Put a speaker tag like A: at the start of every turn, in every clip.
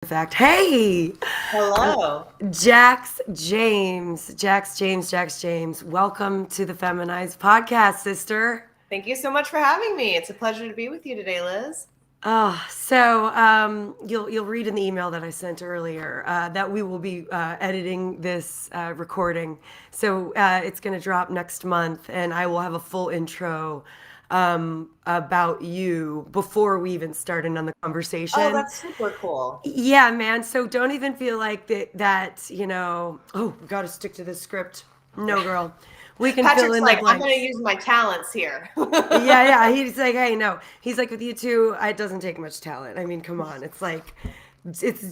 A: Fact. Hey,
B: Hello.
A: Jax James. Welcome to the Feminized podcast, sister.
B: Thank you so much for having me. It's a pleasure to be with you today, Liz.
A: You'll read in the email that I sent earlier that we will be editing this recording. It's going to drop next month, and I will have a full intro about you before we even start in on the
B: Oh,
A: conversation.
B: that's super cool.
A: Yeah, man. So don't even feel like that, oh, we got to stick to the script. No, girl. We can fill
B: Patrick's
A: in the
B: like, I'm going to
A: blanks.
B: use my talents here.
A: Yeah. He's like, hey, no. He's like, with you two, it doesn't take much talent. I mean, come on. It's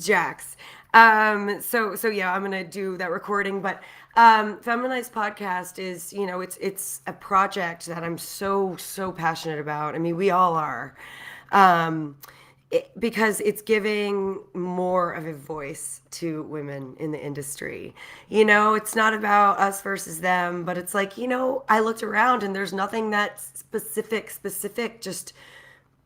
A: Jax. So yeah, I'm gonna do that recording. But Feminized podcast is, it's a project that I'm so passionate about. I mean, we all are. Um, because it's giving more of a voice to women in the industry. It's not about us versus them, but it's like, I looked around and there's nothing that's specific, just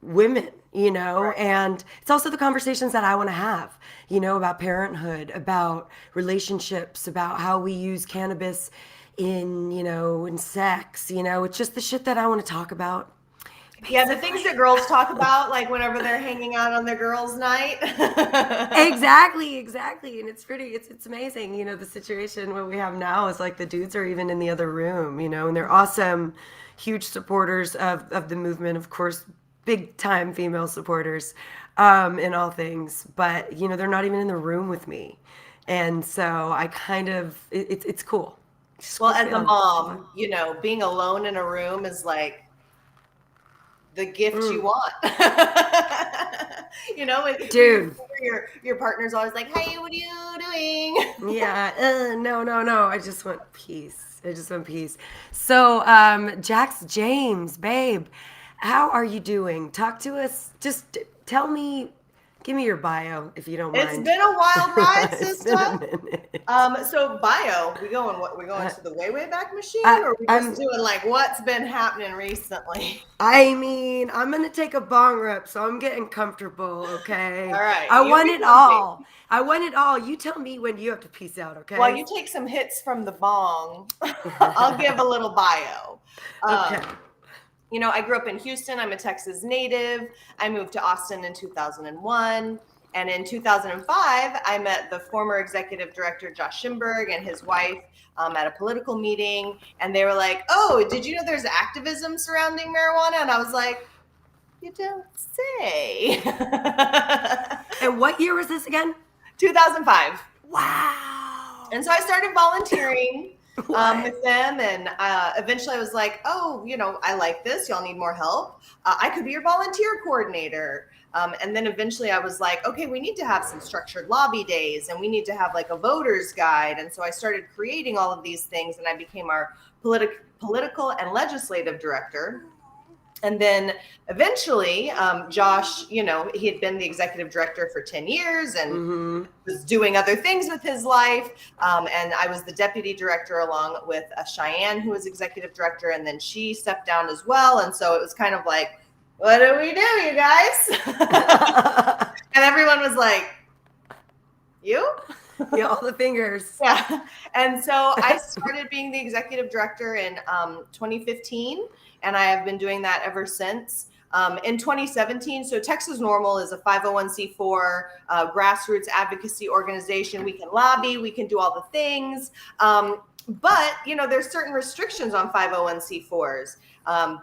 A: women,
B: Right.
A: and it's also the conversations that I want to have, about parenthood, about relationships, about how we use cannabis in sex, it's just the shit that I want to talk about.
B: Yeah, the things that girls talk about, like whenever they're hanging out on their girls' night.
A: Exactly. And it's amazing. The situation what we have now is like the dudes are even in the other room, and they're awesome, huge supporters of the movement, of course, big time female supporters, in all things. But, they're not even in the room with me. And so I kind of, it's cool. It's just a
B: Well,
A: cool
B: as a
A: feeling.
B: mom, being alone in a room is like the gift you want. When you're
A: Dude.
B: together, your partner's always like, "Hey, what are you doing?"
A: Yeah, no. I just want peace. So, Jax James, babe, how are you doing? Talk to us. Just tell me, give me your bio if you don't
B: It's
A: mind.
B: been a wild ride,
A: It's been a
B: sister.
A: minute.
B: So bio, we going
A: Uh,
B: to the way back machine,
A: I,
B: or we just
A: I'm.
B: doing like what's been happening recently?
A: I mean, I'm gonna take a bong rip, so I'm getting comfortable.
B: All
A: Okay.
B: right,
A: I
B: you
A: want
B: be
A: it
B: comfy.
A: all. I want it all. You tell me when you have to peace out.
B: While
A: Okay.
B: you take some hits from the bong, I'll give a little bio.
A: Okay.
B: Um, I grew up in Houston. I'm a Texas native. I moved to Austin in 2001. And in 2005, I met the former executive director, Josh Schimberg, and his wife at a political meeting. And they were like, "Oh, did you know there's activism surrounding marijuana?" And I was like, "You don't say."
A: And what year was this again?
B: 2005.
A: Wow.
B: And so I started volunteering
A: What?
B: with them. And eventually I was like, "Oh, I like this. Y'all need more help. I could be your volunteer coordinator." And then eventually I was like, "Okay, we need to have some structured lobby days, and we need to have like a voter's guide." And so I started creating all of these things, and I became our political and legislative director. And then eventually, Josh, he had been the executive director for 10 years and
A: Mm-hmm.
B: was doing other things with his life. And I was the deputy director along with Cheyenne, who was executive director. And then she stepped down as well. And so it was kind of like, what do we do, you guys? And everyone was like, you?
A: Yeah, all the fingers.
B: Yeah. And so I started being the executive director in 2015, and I have been doing that ever since. In 2017, so Texas Normal is a 501c4 grassroots advocacy organization. We can lobby, we can do all the things. But there's certain restrictions on 501c4s.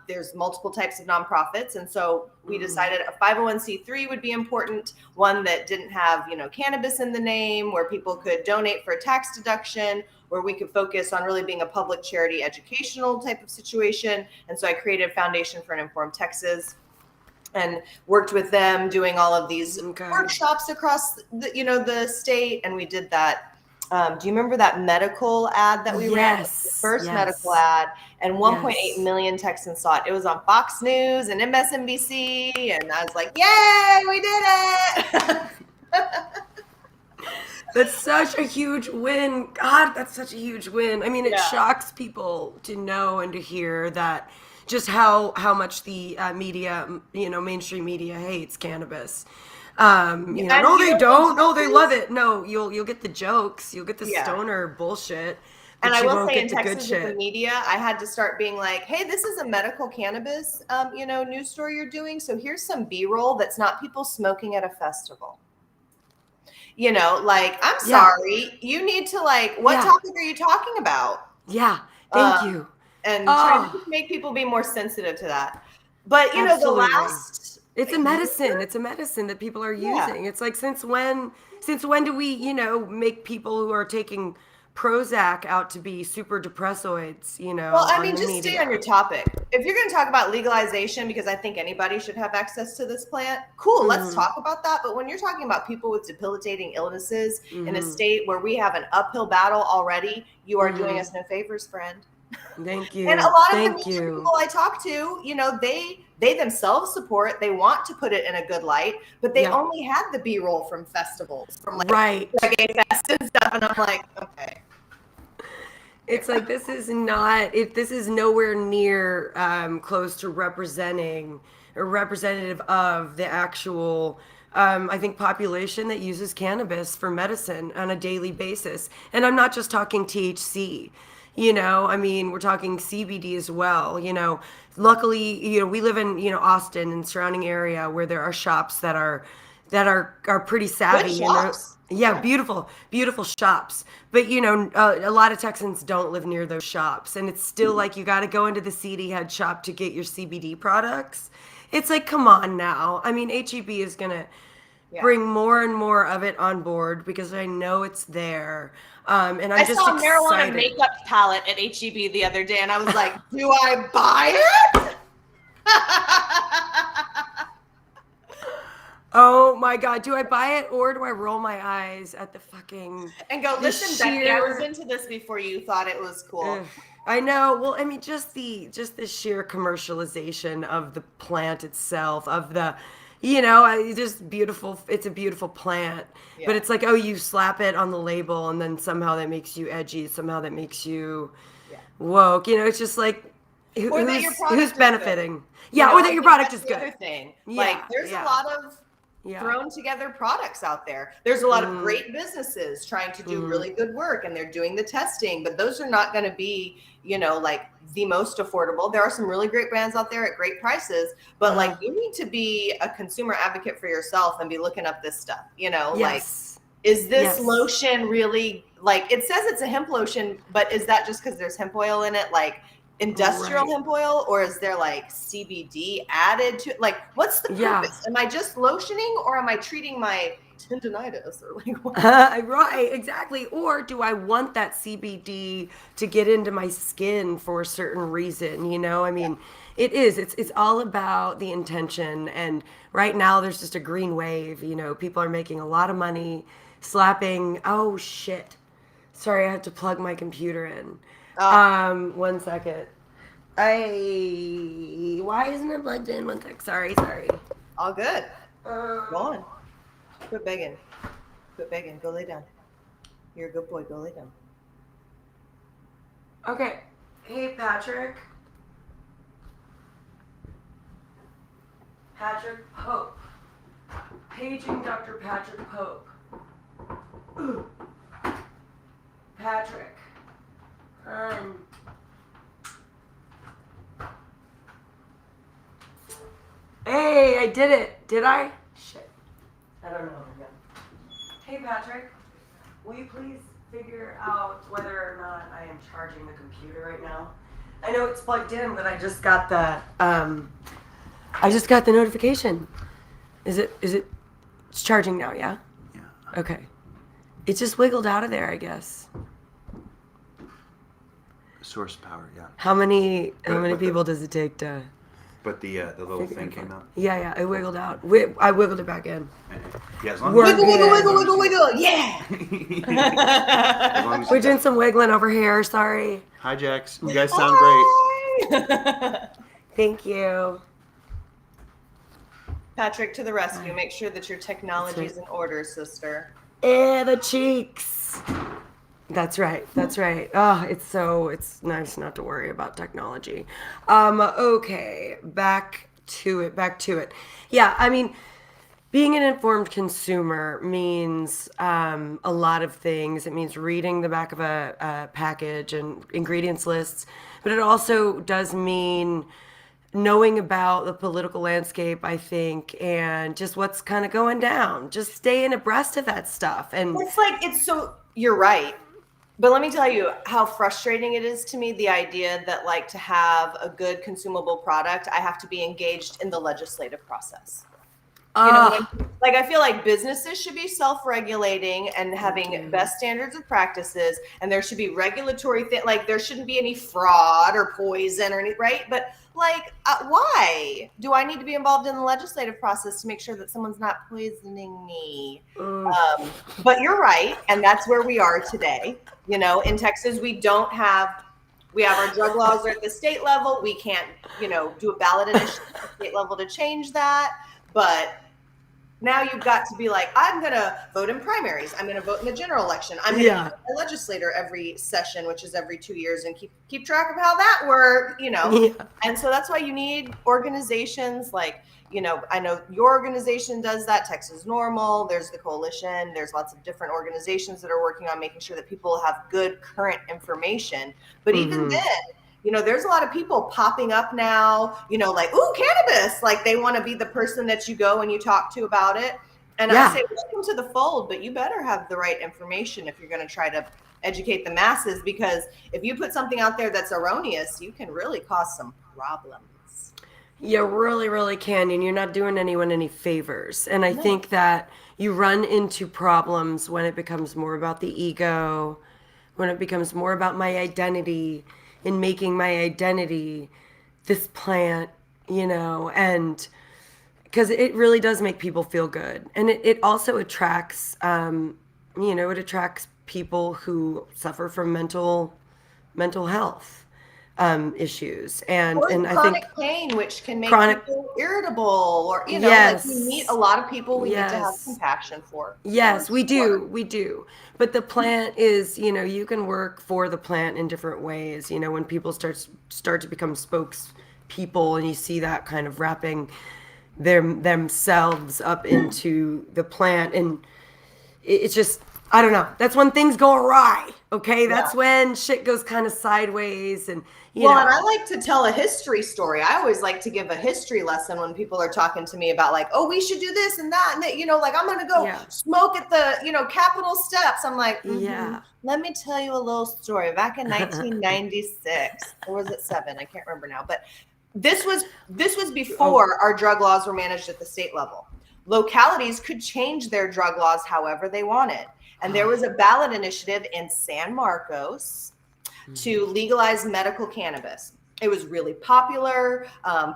B: There's multiple types of nonprofits, and so we decided a 501c3 would be important, one that didn't have cannabis in the name, where people could donate for a tax deduction, where we could focus on really being a public charity educational type of situation. And so I created a foundation for an informed Texas and worked with them doing all of these
A: Okay.
B: workshops across the state. And we did that. Do you remember that medical ad that we ran? The
A: Yes.
B: first medical
A: Yes.
B: ad, and 1.8
A: Yes.
B: million Texans saw it. It was on Fox News and MSNBC, and I was like, "Yay, we did it!"
A: That's such a huge win. God, that's such a huge win. I mean, it
B: Yeah.
A: shocks people to know and to hear that just how much the media, mainstream media hates cannabis.
B: And
A: No,
B: you
A: they
B: know
A: don't.
B: the
A: No,
B: truth
A: they love
B: is,
A: it. No, you'll get the jokes, you'll get the
B: yeah.
A: stoner bullshit,
B: And
A: but
B: I
A: you
B: will
A: won't
B: say in
A: get the good
B: Texas with the
A: shit.
B: media, I had to start being like, hey, this is a medical cannabis, news story you're doing. So here's some B-roll that's not people smoking at a festival. Like, I'm
A: Yeah,
B: sorry, you need to like, what
A: yeah,
B: topic are you talking about?
A: yeah. Thank
B: Um,
A: you.
B: and trying to
A: Oh,
B: just make people be more sensitive to that. But the
A: absolutely.
B: last
A: It's a
B: year,
A: medicine. It's a medicine that people are
B: yeah.
A: using. It's like since when do we, make people who are taking Prozac out to be super depressoids,
B: Well, I
A: on
B: mean,
A: the
B: just stay on your
A: media?
B: topic. If you're going to talk about legalization, because I think anybody should have access to this plant, cool, let's
A: Mm-hmm.
B: talk about that. But when you're talking about people with debilitating illnesses in a
A: Mm-hmm.
B: state where we have an uphill battle already, you are doing
A: Mm-hmm.
B: us no favors, friend.
A: Thank
B: And a
A: you.
B: lot of the
A: Thank
B: media
A: you.
B: people I talk to, they themselves support, they want to put it in a good light, but they
A: Yep.
B: only had the B-roll from festivals, from like
A: Right.
B: reggae fest and stuff. And I'm like, okay.
A: It's like this is nowhere near close to representing or representative of the actual I think population that uses cannabis for medicine on a daily basis. And I'm not just talking THC. I mean, we're talking CBD as well. Luckily, we live in, Austin and surrounding area where there are shops that are pretty
B: Good
A: savvy, and they're,
B: shops.
A: yeah,
B: Yeah.
A: beautiful, beautiful shops. But a lot of Texans don't live near those shops, and it's still like you got to go into the CD head shop to get your CBD products. It's like, come on now. I mean, HEB is gonna
B: Yeah.
A: bring more and more of it on board because I know it's there, and
B: I
A: I'm just
B: saw a marijuana
A: excited.
B: makeup palette at HEB the other day, and I was like, do I buy it?
A: Oh my God, do I buy it or do I roll my eyes at the fucking
B: And go,
A: the
B: listen, Becky, I was
A: sheer
B: into this before you thought it was cool.
A: ugh, I know. Well, I mean, just the sheer commercialization of the plant itself, of the, just beautiful. It's a beautiful plant, but
B: Yeah.
A: it's like, oh, you slap it on the label, and then somehow that makes you edgy. Somehow that makes you
B: Yeah.
A: woke. It's just like,
B: Or that your
A: who's
B: product is good.
A: benefiting? Yeah, or
B: I
A: that your
B: think
A: product
B: that's
A: is
B: the
A: good.
B: other thing. Like,
A: Yeah,
B: there's a
A: yeah,
B: lot of
A: yeah.
B: thrown together products out there. There's a lot of
A: Mm,
B: great businesses trying to do
A: mm,
B: really good work, and they're doing the testing, but those are not going to be, like the most affordable. There are some really great brands out there at great prices, but like,
A: uh-huh.
B: you need to be a consumer advocate for yourself and be looking up this stuff, like,
A: Yes,
B: is this
A: yes.
B: lotion really, like, it says it's a hemp lotion, but is that just because there's hemp oil in it, like industrial
A: Right.
B: hemp oil, or is there like CBD added to, like, what's the
A: Yeah.
B: purpose? Am I just lotioning, or am I treating my tendonitis, or like what?
A: Right, exactly. Or do I want that CBD to get into my skin for a certain reason? I
B: Yeah.
A: mean, it's all about the intention. And right now there's just a green wave. People are making a lot of money slapping. Oh shit. Sorry, I have to plug my computer in.
B: Oh,
A: 1 second. Why isn't it plugged in? 1 sec. Sorry, sorry.
B: all good. Go
A: Um,
B: on. Quit begging. Quit begging. Go lay down. You're a good boy. Go lay down.
A: okay. Hey, Patrick. Patrick Pope. Paging Dr. Patrick Pope. Patrick. Hey, I did it. Did I? Shit. I don't know. Hey, Patrick. Will you please figure out whether or not I am charging the computer right now? I know it's plugged in, but I just got the notification. It's charging now, yeah?
C: Yeah.
A: Okay. It just wiggled out of there, I guess.
C: Source power, yeah.
A: How many
C: But the-
A: people does it take to
C: But the little
A: figure
C: thing
A: it
C: came
A: out?
C: out.
A: Yeah, it wiggled out. I wiggled it back in.
C: Yeah, as long
A: We're
C: as
B: Wiggle, wiggle,
A: good.
B: wiggle, wiggle, wiggle. Yeah.
C: as long as
A: We're
C: you
A: doing
C: got-
A: some wiggling over here, sorry.
C: Hi, Jax. You guys sound great.
B: Hi.
A: Thank you.
B: Patrick, to the rescue. Make sure that your technology is in order, sister.
A: The cheeks. That's right. That's right. Oh, it's nice not to worry about technology. Okay, back to it. Yeah, I mean, Being an informed consumer means a lot of things. It means reading the back of a package and ingredients lists, but it also does mean knowing about the political landscape, I think, and just what's kind of going down. Just staying abreast of that stuff. And
B: It's like, you're right. But let me tell you how frustrating it is to me, the idea that like to have a good consumable product, I have to be engaged in the legislative process. Like I feel like businesses should be self-regulating and having best standards of practices, and there should be regulatory like there shouldn't be any fraud or poison or any, right? But like, why do I need to be involved in the legislative process to make sure that someone's not poisoning me? But you're right, and that's where we are today. In Texas, we have our drug laws are at the state level. We can't, do a ballot initiative at the state level to change that. But now you've got to be like, I'm going to vote in primaries. I'm going to vote in the general election. I'm going to be a legislator every session, which is every 2 years, and keep track of how that worked, And so that's why you need organizations like, I know your organization does that, Texas Normal. There's the coalition. There's lots of different organizations that are working on making sure that people have good current information. But even then, there's a lot of people popping up now, like, ooh, cannabis. Like they want to be the person that you go and you talk to about it. And I say, welcome to the fold, but you better have the right information if you're going to try to educate the masses, because if you put something out there that's erroneous, you can really cause some problems.
A: You really, really can, and you're not doing anyone any favors. And I think that you run into problems when it becomes more about the ego, when it becomes more about my identity, in making my identity this plant, and because it really does make people feel good. And it also attracts, it attracts people who suffer from mental health issues. And I think
B: chronic pain, which can make people irritable, or, like we meet a lot of people we need to have compassion for.
A: Yes, we do. But the plant is, you can work for the plant in different ways. When people start to become spokespeople, and you see that kind of wrapping themselves up into the plant, and it's just, I don't know. That's when things go awry. Okay, that's when shit goes kind of sideways, and
B: and I like to tell a history story. I always like to give a history lesson when people are talking to me about like, oh, we should do this and that, and that, like I'm gonna go smoke at the Capitol steps. I'm like, let me tell you a little story. Back in 1996, or was it 7? I can't remember now, but this was before our drug laws were managed at the state level. Localities could change their drug laws however they wanted. And there was a ballot initiative in San Marcos to legalize medical cannabis. It was really popular.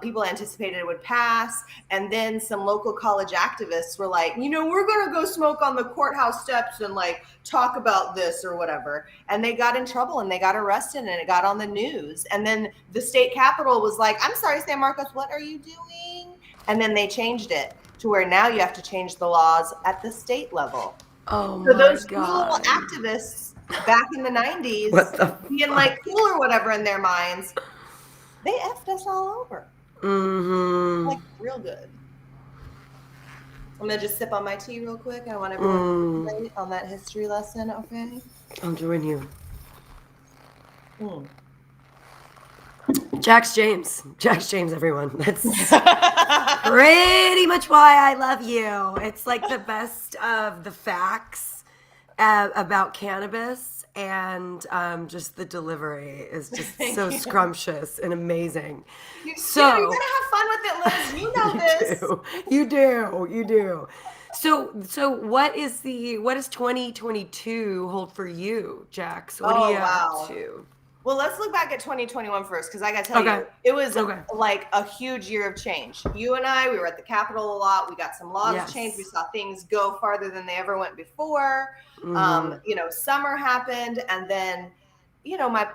B: People anticipated it would pass. And then some local college activists were like, we're going to go smoke on the courthouse steps and like talk about this or whatever. And they got in trouble and they got arrested and it got on the news. And then the state capitol was like, I'm sorry, San Marcos, what are you doing? And then they changed it to where now you have to change the laws at the state level.
A: Oh,
B: so those cool little activists back in the 90s, being like cool or whatever in their minds, they effed us all over. Like real good. I'm gonna just sip on my tea real quick. I want everyone to on that history lesson, okay?
A: I'll join you. Jax James, everyone. That's pretty much why I love you. It's like the best of the facts about cannabis, and just the delivery is just so scrumptious and amazing.
B: You're gonna have fun with it, Liz. You know this.
A: You do. So what is 2022 hold for you, Jax? What are you up to?
B: Well, let's look back at 2021 first, because I got to tell you, it was like a huge year of change. You and I, we were at the Capitol a lot. We got some laws changed. We saw things go farther than they ever went before. Summer happened, and then, my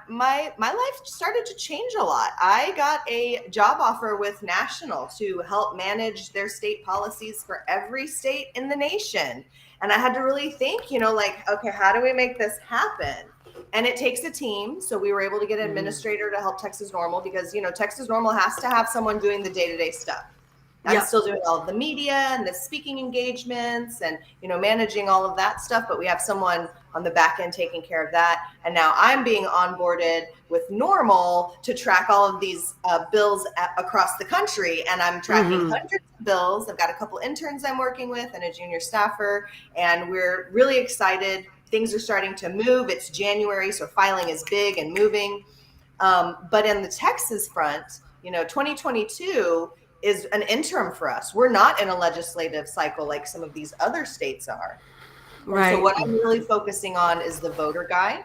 B: life started to change a lot. I got a job offer with National to help manage their state policies for every state in the nation. And I had to really think, okay, how do we make this happen? And it takes a team. So we were able to get an administrator to help Texas Normal, because, Texas Normal has to have someone doing the day-to-day stuff. I'm still doing all of the media and the speaking engagements and, managing all of that stuff. But we have someone on the back end taking care of that. And now I'm being onboarded with Normal to track all of these bills across the country. And I'm tracking hundreds of bills. I've got a couple interns I'm working with and a junior staffer. And we're really excited. Things are starting to move. It's January, so filing is big and moving. But in the Texas front, 2022 is an interim for us. We're not in a legislative cycle like some of these other states are. Right. So what I'm really focusing on is the voter guide.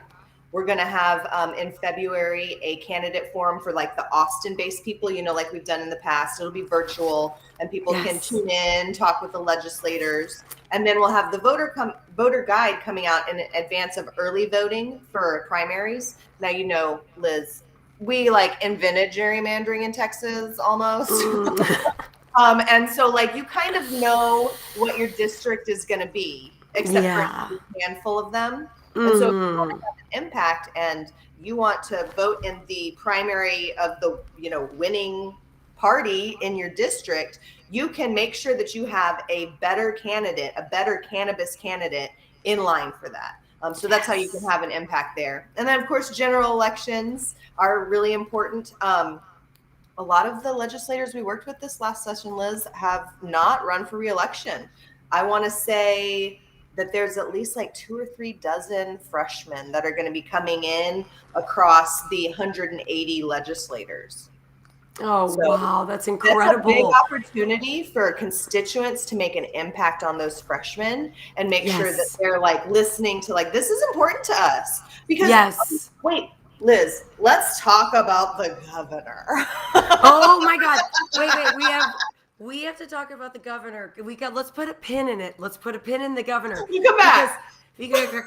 B: We're going to have in February a candidate forum for like the Austin-based people, like we've done in the past. It'll be virtual and people can tune in, talk with the legislators. And then we'll have the voter guide coming out in advance of early voting for primaries. Now, Liz, we invented gerrymandering in Texas almost. And so you kind of know what your district is going to be, except for a handful of them. And so if you want to have an impact and you want to vote in the primary of the, winning party in your district, you can make sure that you have a better cannabis candidate in line for that. So that's how you can have an impact there. And then, of course, general elections are really important. A lot of the legislators we worked with this last session, Liz, have not run for re-election. I want to say that there's at least 2 or 3 dozen freshmen that are going to be coming in across the 180 legislators.
A: Oh, wow, that's incredible.
B: That's a big opportunity for constituents to make an impact on those freshmen and make sure that they're listening to this is important to us. Because wait, Liz, let's talk about the governor.
A: Oh my God. Wait, we have to talk about the governor. Let's put a pin in it. Let's put a pin in the governor.
B: You come back.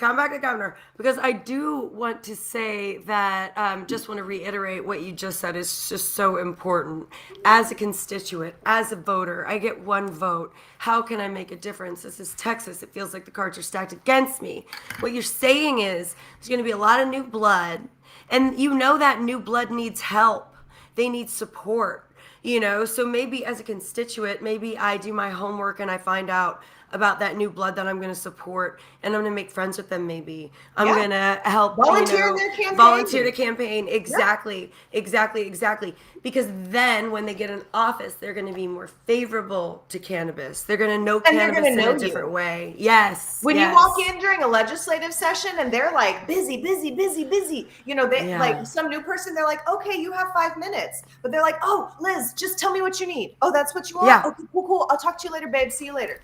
A: Come back to governor, because I do want to say that just want to reiterate what you just said is just so important. As a constituent, as a voter, I get one vote. How can I make a difference? This is Texas. It feels like the cards are stacked against me. What you're saying is there's going to be a lot of new blood, and that new blood needs help. They need support, so maybe as a constituent, maybe I do my homework and I find out about that new blood that I'm going to support, and I'm going to make friends with them. Maybe I'm going to help
B: volunteer their campaign.
A: Volunteer the campaign. Exactly. Because then when they get in office, they're going to be more favorable to cannabis. They're going to know cannabis in a different way. Yes.
B: When you walk in during a legislative session and they're busy, they some new person, they're okay, you have 5 minutes, but they're oh, Liz, just tell me what you need. Oh, that's what you want.
A: Yeah.
B: Okay, cool. I'll talk to you later, babe. See you later.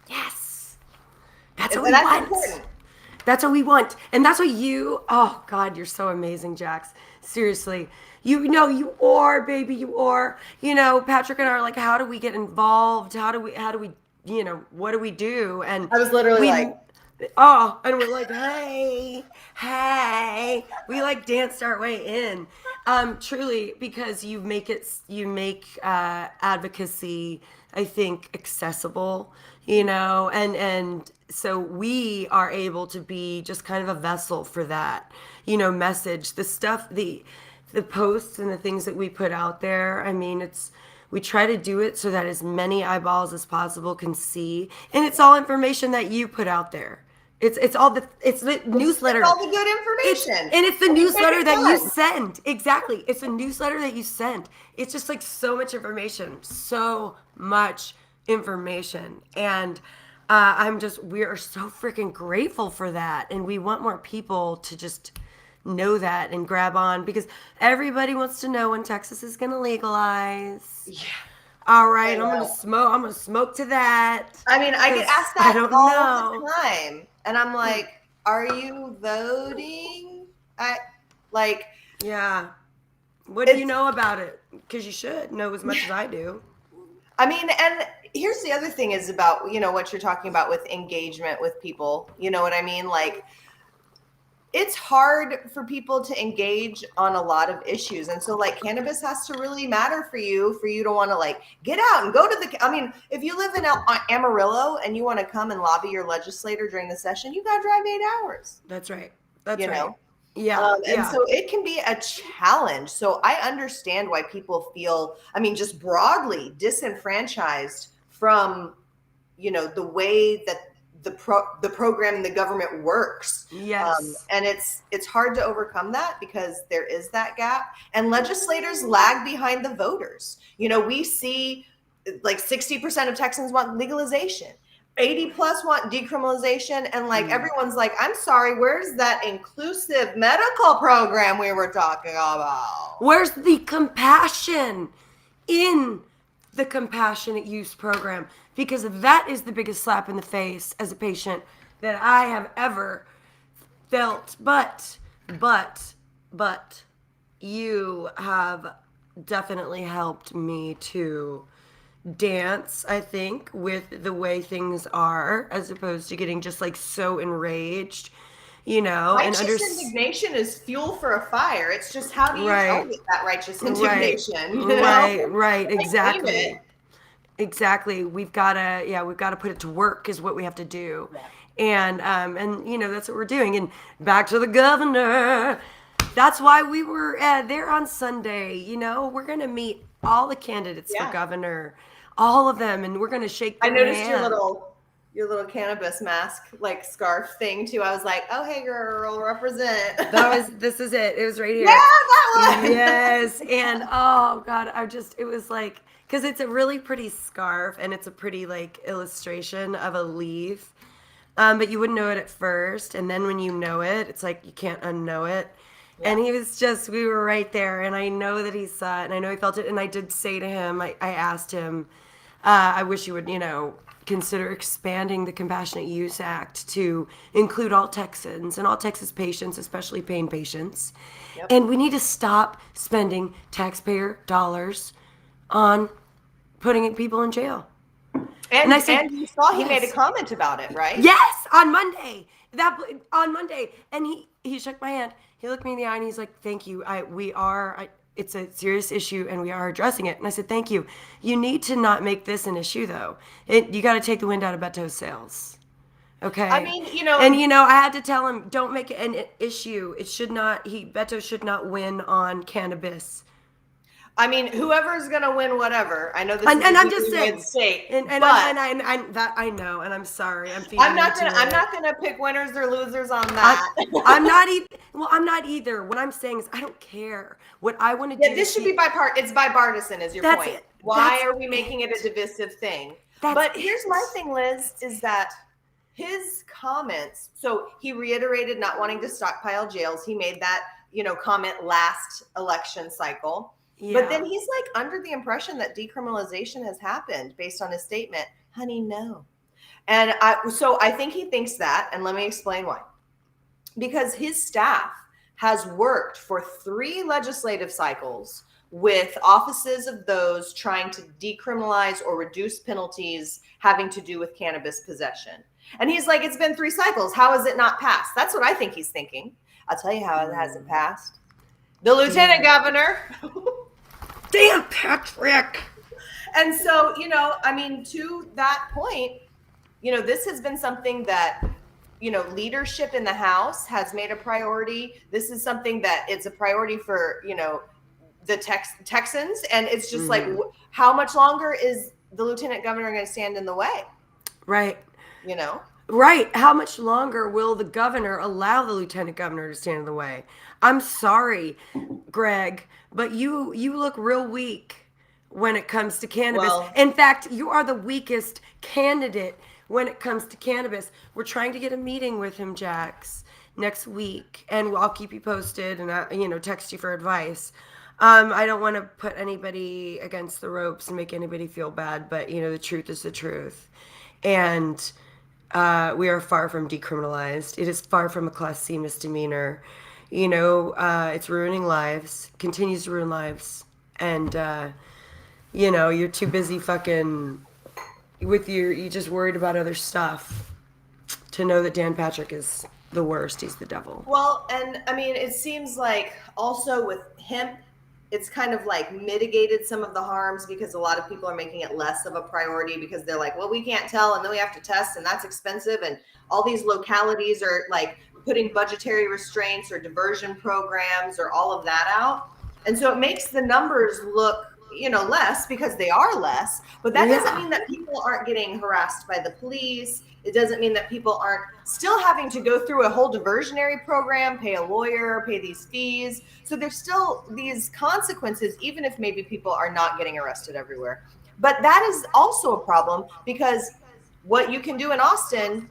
A: Yes. That's what we want. Important. That's what we want. And that's what oh God, you're so amazing, Jax. Seriously. You are, baby, you are. Patrick and I are how do we get involved? How do we, what do we do? And
B: I was literally
A: and we're hey. We danced our way in. Truly, because you make advocacy, I think, accessible, and so we are able to be just kind of a vessel for that, message, the stuff, the posts and the things that we put out there. I mean, we try to do it so that as many eyeballs as possible can see, and it's all information that you put out there. It's the newsletter.
B: It's all the good information.
A: It's the newsletter that you send. Exactly. It's a newsletter that you send. It's just so much information. And we are so freaking grateful for that. And we want more people to just know that and grab on, because everybody wants to know when Texas is going to legalize.
B: Yeah.
A: All right. I'm going to smoke to that.
B: I mean, I get asked that all the time. And I'm are you voting?
A: Yeah. What do you know about it? Because you should know as much as I do.
B: I mean, and here's the other thing is about, what you're talking about with engagement with people. You know what I mean? It's hard for people to engage on a lot of issues. And so cannabis has to really matter for you to want to get out and go to if you live in Amarillo and you want to come and lobby your legislator during the session, you got to drive 8 hours.
A: That's right. That's right.
B: And so it can be a challenge. So I understand why people feel, I mean, just broadly disenfranchised from, the way that the program and the government works.
A: Yes.
B: And it's hard to overcome that because there is that gap, and legislators lag behind the voters. We see like 60% of Texans want legalization. 80 plus want decriminalization, and like everyone's like, I'm sorry, where's that inclusive medical program we were talking about?
A: Where's the compassion in the compassionate use program? Because that is the biggest slap in the face as a patient that I have ever felt. But you have definitely helped me to dance, I think, with the way things are, as opposed to getting just like so enraged,
B: Righteous indignation is fuel for a fire. It's just, how do you target that righteous indignation?
A: Right, exactly. We've gotta put it to work is what we have to do. And that's what we're doing. And back to the governor. That's why we were there on Sunday. We're gonna meet all the candidates for governor, all of them, and we're gonna shake their
B: I noticed
A: hand.
B: your little cannabis mask, like scarf thing too. I was like, oh, hey girl, represent.
A: This is it. It was right here.
B: Yeah, that one.
A: Yes. And oh God, it was like, cause it's a really pretty scarf and it's a pretty like illustration of a leaf. But you wouldn't know it at first. And then when you know it, it's like, you can't unknow it. Yeah. And we were right there, and I know that he saw it, and I know he felt it, and I did say to him, I asked him, I wish you would, consider expanding the Compassionate Use Act to include all Texans and all Texas patients, especially pain patients. Yep. And we need to stop spending taxpayer dollars on putting people in jail.
B: And I said, and you saw he made a comment about it, right?
A: Yes, on Monday. And he shook my hand. He looked me in the eye and he's like, "Thank you. It's a serious issue and we are addressing it." And I said, "Thank you. You need to not make this an issue, though. You got to take the wind out of Beto's sails." Okay.
B: I mean,
A: And I had to tell him, don't make it an issue. It should not. Beto should not win on cannabis.
B: I mean, whoever's gonna win, whatever. I know this
A: and
B: is
A: I'm just saying,
B: state,
A: and
B: but
A: I know, and I'm sorry.
B: I'm not gonna pick winners or losers on that.
A: I'm not even. Well, I'm not either. What I'm saying is, I don't care. What I want to do.
B: This should be it's bipartisan. Is your point? Why are we making it a divisive thing? But here's my thing, Liz, is that his comments. So he reiterated not wanting to stockpile jails. He made that comment last election cycle. Yeah. But then he's like under the impression that decriminalization has happened based on his statement. Honey, no. And I think he thinks that, and let me explain why. Because his staff has worked for 3 legislative cycles with offices of those trying to decriminalize or reduce penalties having to do with cannabis possession. And he's like, it's been 3 cycles. How has it not passed? That's what I think he's thinking. I'll tell you how it hasn't passed. The lieutenant governor.
A: Damn Patrick.
B: And so, to that point, this has been something that, leadership in the House has made a priority. This is something that it's a priority for, the Texans. And it's just like, how much longer is the lieutenant governor going to stand in the way?
A: Right.
B: Right.
A: How much longer will the governor allow the lieutenant governor to stand in the way? I'm sorry, Greg, but you look real weak when it comes to cannabis. Well, in fact, you are the weakest candidate when it comes to cannabis. We're trying to get a meeting with him, Jax, next week, and I'll keep you posted and text you for advice. I don't want to put anybody against the ropes and make anybody feel bad, but the truth is the truth. And we are far from decriminalized. It is far from a Class C misdemeanor. It's ruining lives, continues to ruin lives. And, you're too busy fucking you're just worried about other stuff to know that Dan Patrick is the worst. He's the devil.
B: Well, and I mean, it seems like also with hemp, it's kind of like mitigated some of the harms because a lot of people are making it less of a priority because they're like, well, we can't tell. And then we have to test and that's expensive. And all these localities are like putting budgetary restraints or diversion programs or all of that out. And so it makes the numbers look, less because they are less, but that doesn't mean that people aren't getting harassed by the police. It doesn't mean that people aren't still having to go through a whole diversionary program, pay a lawyer, pay these fees. So there's still these consequences, even if maybe people are not getting arrested everywhere. But that is also a problem because what you can do in Austin,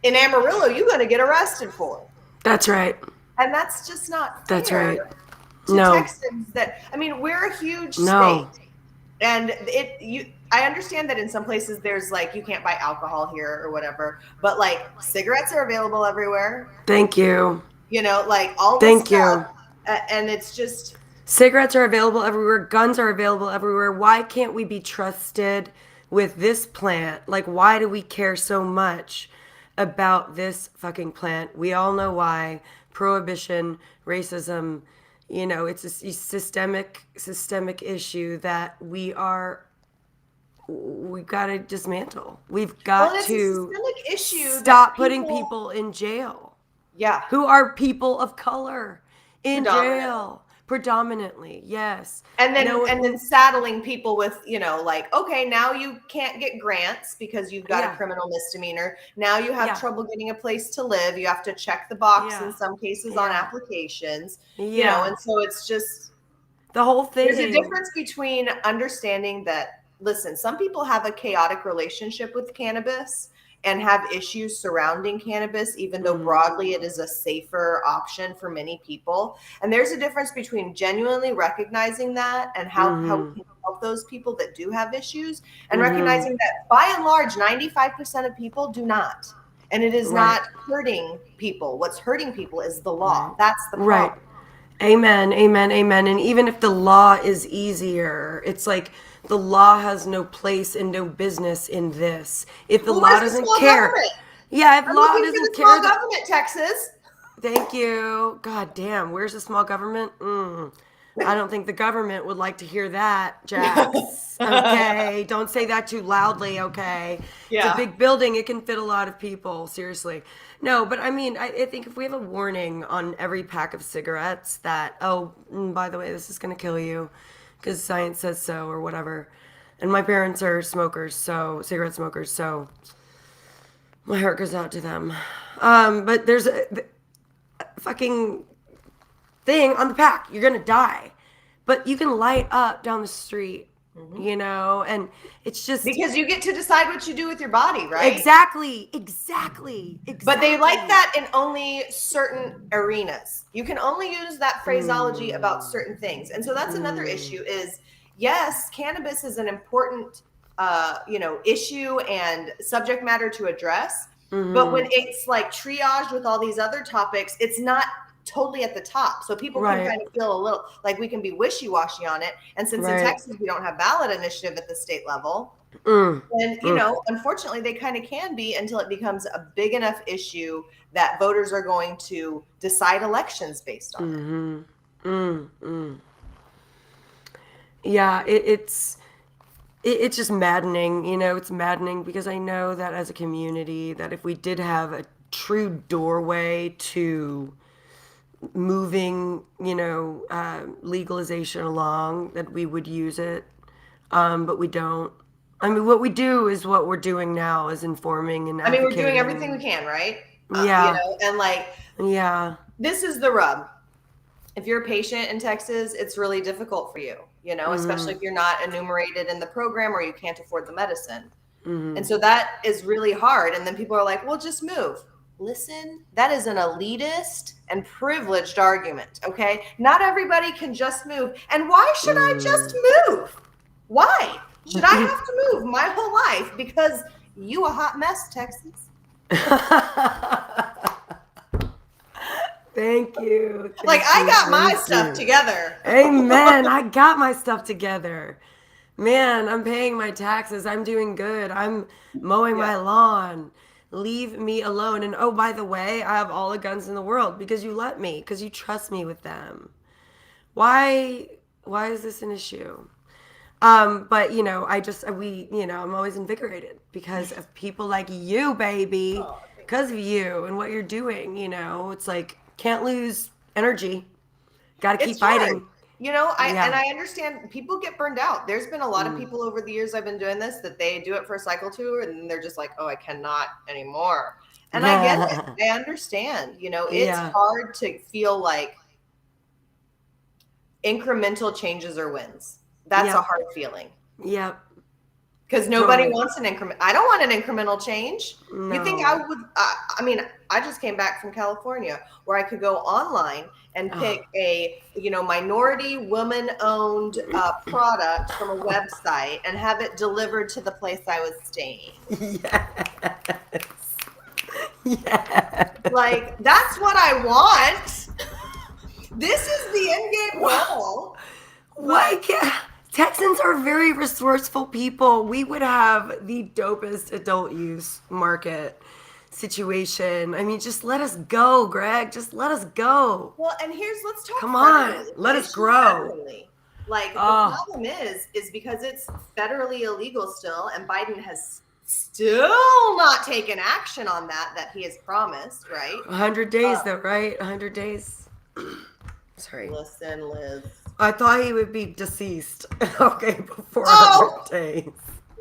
B: in Amarillo, you're going to get arrested for.
A: That's right.
B: And that's just not fair.
A: That's right.
B: To Texans we're a huge state. And I understand that in some places there's like, you can't buy alcohol here or whatever, but like cigarettes are available everywhere.
A: Thank you.
B: Like all this stuff. And it's just.
A: Cigarettes are available everywhere. Guns are available everywhere. Why can't we be trusted with this plant? Like, why do we care so much about this fucking plant? We all know why. Prohibition, racism, it's a systemic issue that we've got to dismantle. We've got to stop putting people in jail.
B: Yeah.
A: Who are people of color in jail. Predominantly, yes.
B: And then saddling people with, like, okay, now you can't get grants because you've got a criminal misdemeanor. Now you have trouble getting a place to live. You have to check the box in some cases on applications. And so it's just
A: the whole thing.
B: There's a difference between understanding that, listen, some people have a chaotic relationship with cannabis and have issues surrounding cannabis, even though broadly it is a safer option for many people. And there's a difference between genuinely recognizing that and how we can help those people that do have issues, and recognizing that by and large, 95% of people do not. And it is not hurting people. What's hurting people is the law. That's the problem.
A: Right. Amen, amen, amen. And even if the law is easier, it's like, the law has no place and no business in this. If the law doesn't care. Yeah, if law doesn't care.
B: Small government, Texas.
A: Thank you. God damn, where's the small government? I don't think the government would like to hear that, Jax. Okay, don't say that too loudly, okay? Yeah. It's a big building. It can fit a lot of people, seriously. No, but I mean, I think if we have a warning on every pack of cigarettes that, by the way, this is going to kill you, because science says so or whatever. And my parents are smokers, cigarette smokers, so my heart goes out to them. But there's a fucking thing on the pack. You're going to die. But you can light up down the street, and it's just.
B: Because you get to decide what you do with your body, right?
A: Exactly.
B: But they like that in only certain arenas. You can only use that phraseology about certain things. And so that's another issue is, yes, cannabis is an important, issue and subject matter to address. But when it's like triaged with all these other topics, it's not totally at the top. So people can kind of feel a little like we can be wishy-washy on it. And since in Texas, we don't have ballot initiative at the state level, and, unfortunately, they kind of can be until it becomes a big enough issue that voters are going to decide elections based on it.
A: Yeah, it's just maddening. It's maddening because I know that as a community that if we did have a true doorway to moving, legalization along, that we would use it. But we don't. I mean, what we do is what we're doing now is informing and advocating.
B: We're doing everything we can, right?
A: Yeah.
B: This is the rub. If you're a patient in Texas, it's really difficult for you, especially if you're not enumerated in the program or you can't afford the medicine. And so that is really hard. And then people are like, well, just move. Listen, that is an elitist and privileged argument, okay? Not everybody can just move. And why should I just move? Why should I have to move my whole life? Because you a hot mess, Texas.
A: Thank you.
B: I got my stuff together.
A: Amen. I got my stuff together. Man, I'm paying my taxes. I'm doing good. I'm mowing my lawn. Leave me alone. And oh, by the way, I have all the guns in the world because you let me, because you trust me with them. Why is this an issue? But I'm always invigorated because of people like you, baby. because of you and what you're doing. You know, it's like can't lose energy. Got to keep
B: It's hard.
A: fighting.
B: You know,
A: Yeah.
B: I understand people get burned out. There's been a lot of people over the years I've been doing this that they do it for a cycle two and then they're just like, oh, I cannot anymore. And I get it. I understand. You know, it's hard to feel like incremental changes or wins. That's a hard feeling.
A: Yep.
B: Because nobody wants an increment. I don't want an incremental change.
A: No.
B: You think I would? I mean, I just came back from California where I could go online and pick a minority woman-owned product from a website and have it delivered to the place I was staying.
A: Yes. Yes.
B: Like that's what I want. This is the end game goal.
A: Like, Texans are very resourceful people. We would have the dopest adult use market situation. I mean, just let us go, Greg. Just let us go.
B: Well, and let's talk.
A: Come on, let us grow.
B: Federally. Like the problem is because it's federally illegal still, and Biden has still not taken action on that he has promised, right?
A: 100 days though, right? 100 days. Sorry.
B: Listen, Liz.
A: I thought he would be deceased. Okay, before 100 days.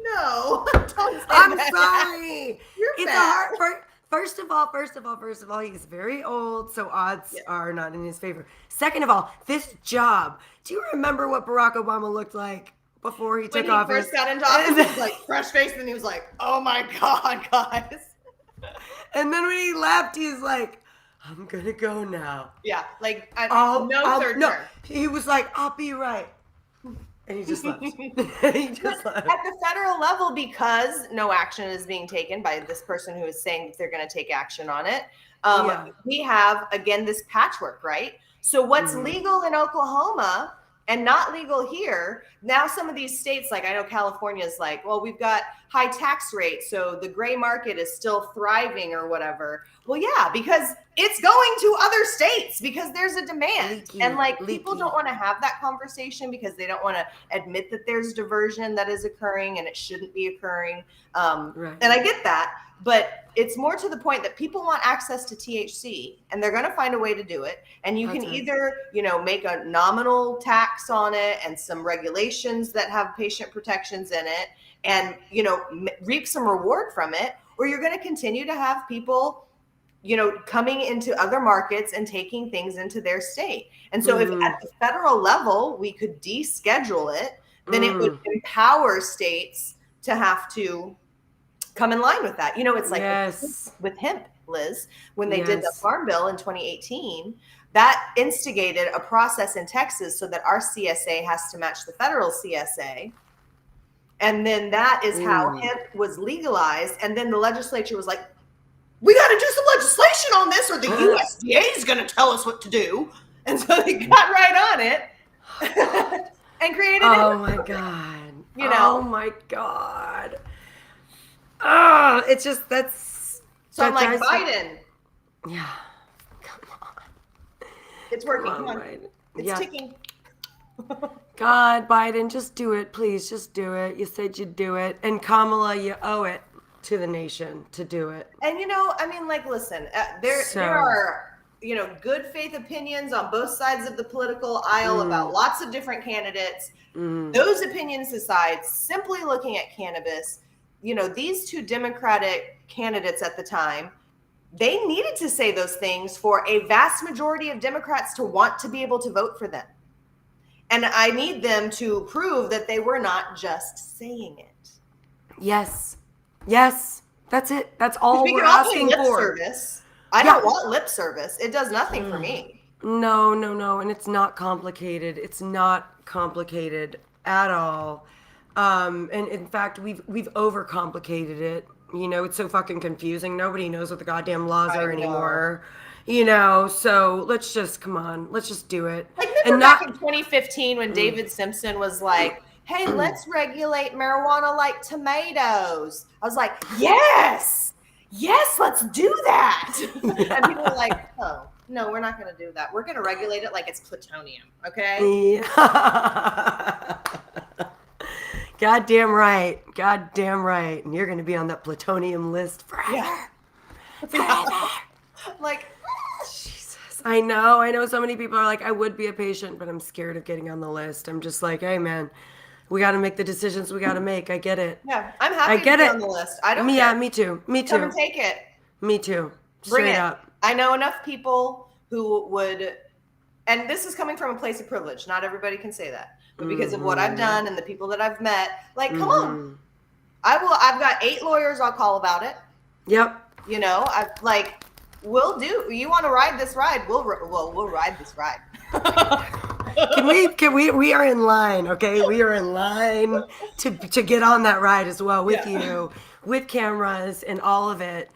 B: No, don't say
A: I'm
B: that.
A: sorry.
B: You're
A: It's
B: bad.
A: a hard. First of all, he's very old, so odds are not in his favor. Second of all, this job. Do you remember what Barack Obama looked like before he took office?
B: When he first got into office, he was like fresh faced, and he was like, "Oh my God, guys."
A: And then when he left, he's like, I'm gonna go now.
B: Yeah, like
A: No.
B: term.
A: He was like, I'll be right. And he just left. He just left.
B: At the federal level, because no action is being taken by this person who is saying that they're going to take action on it, we have, again, this patchwork, right? So what's legal in Oklahoma and not legal here, now some of these states, like I know California is like, well, we've got high tax rates, so the gray market is still thriving or whatever. Well, yeah, because it's going to other states because there's a demand. People don't want to have that conversation because they don't want to admit that there's diversion that is occurring and it shouldn't be occurring. And I get that, but it's more to the point that people want access to THC and they're going to find a way to do it. And you can either, make a nominal tax on it and some regulations that have patient protections in it and, reap some reward from it, or you're going to continue to have people coming into other markets and taking things into their state. And so if at the federal level, we could deschedule it, then it would empower states to have to come in line with that. It's like with hemp, Liz, when they did the Farm Bill in 2018, that instigated a process in Texas so that our CSA has to match the federal CSA. And then that is how hemp was legalized. And then the legislature was like, we got to do some legislation on this or the USDA is going to tell us what to do. And so they got right on it and created it.
A: Oh my God. Oh my God. Oh, it's just,
B: So I'm like, Biden.
A: Yeah. Come on.
B: It's working. Come on.
A: Biden.
B: It's ticking.
A: God, Biden, just do it. Please, just do it. You said you'd do it. And Kamala, you owe it to the nation to do it.
B: And listen, there are good faith opinions on both sides of the political aisle about lots of different candidates. Those opinions aside, simply looking at cannabis, these two Democratic candidates at the time, they needed to say those things for a vast majority of Democrats to want to be able to vote for them. And I need them to prove that they were not just saying it.
A: Yes. That's it. That's all we're
B: all
A: asking
B: lip
A: for.
B: Service. I don't want lip service. It does nothing for me.
A: No. And it's not complicated. It's not complicated at all. And in fact, we've overcomplicated it. It's so fucking confusing. Nobody knows what the goddamn laws are anymore. So let's just do it.
B: Like remember back in 2015 when David Simpson was like, hey, let's regulate marijuana like tomatoes. I was like, yes, let's do that. And people were like, oh, no, we're not going to do that. We're going to regulate it like it's plutonium, okay?
A: Yeah. Goddamn right. And you're going to be on that plutonium list forever.
B: Like,
A: Jesus. I know so many people are like, I would be a patient, but I'm scared of getting on the list. I'm just like, hey man, we got to make the decisions we got to make. I get it.
B: yeah, I'm
A: I
B: happy to
A: get
B: be
A: it.
B: on the list. I don't
A: Me,
B: care.
A: yeah, me too. Me
B: Come and
A: too.
B: take it.
A: Me too.
B: Bring
A: Straight
B: it.
A: up.
B: I know enough people who would, and this is coming from a place of privilege. Not everybody can say that, but because of what I've done and the people that I've met, like, come on, I've got 8 lawyers I'll call about it.
A: Yep.
B: You know, I like, we'll do. You want to ride this ride? We'll ride this ride.
A: We are in line, okay? We are in line to get on that ride as well with you, with cameras and all of it.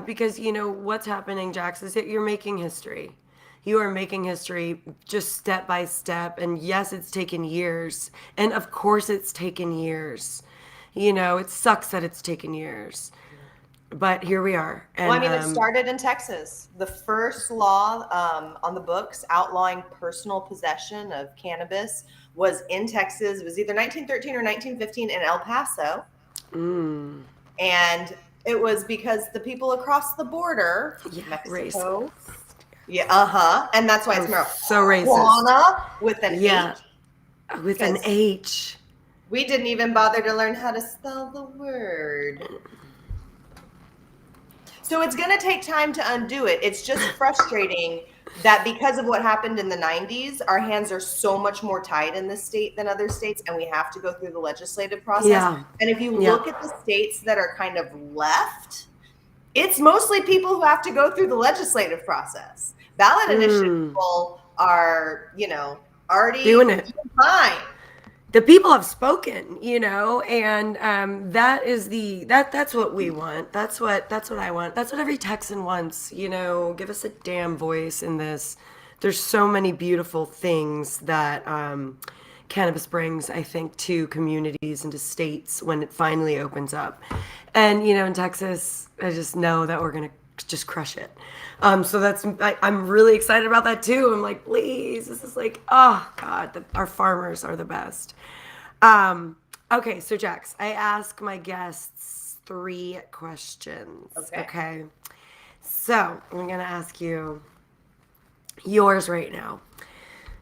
A: Because you know what's happening, Jax, is that you're making history. You are making history just step by step. And yes, it's taken years. And of course it's taken years. You know, it sucks that it's taken years. But here we are. And,
B: Well, I mean, it started in Texas. The first law on the books outlawing personal possession of cannabis was in Texas. It was either 1913 or 1915 in El Paso. And it was because the people across the border, Mexico.
A: racist.
B: Yeah, and that's why it's marijuana.
A: So racist.
B: With an
A: Yeah.
B: H.
A: With an H.
B: We didn't even bother to learn how to spell the word. So it's going to take time to undo it. It's just frustrating that because of what happened in the 90s, our hands are so much more tied in this state than other states, and we have to go through the legislative process.
A: Yeah.
B: And if you look at the states that are kind of left, it's mostly people who have to go through the legislative process. Ballot initiative people are, you know, already
A: doing it
B: fine.
A: The people have spoken, you know, and that is that's what we want. That's what I want. That's what every Texan wants, you know. Give us a damn voice in this. There's so many beautiful things that cannabis brings, I think, to communities and to states when it finally opens up. And you know, in Texas, I just know that we're gonna just crush it. So I'm really excited about that too. I'm like, please, this is like, oh God, our farmers are the best. Okay, so Jax, I ask my guests 3 questions. Okay. So I'm gonna ask you yours right now.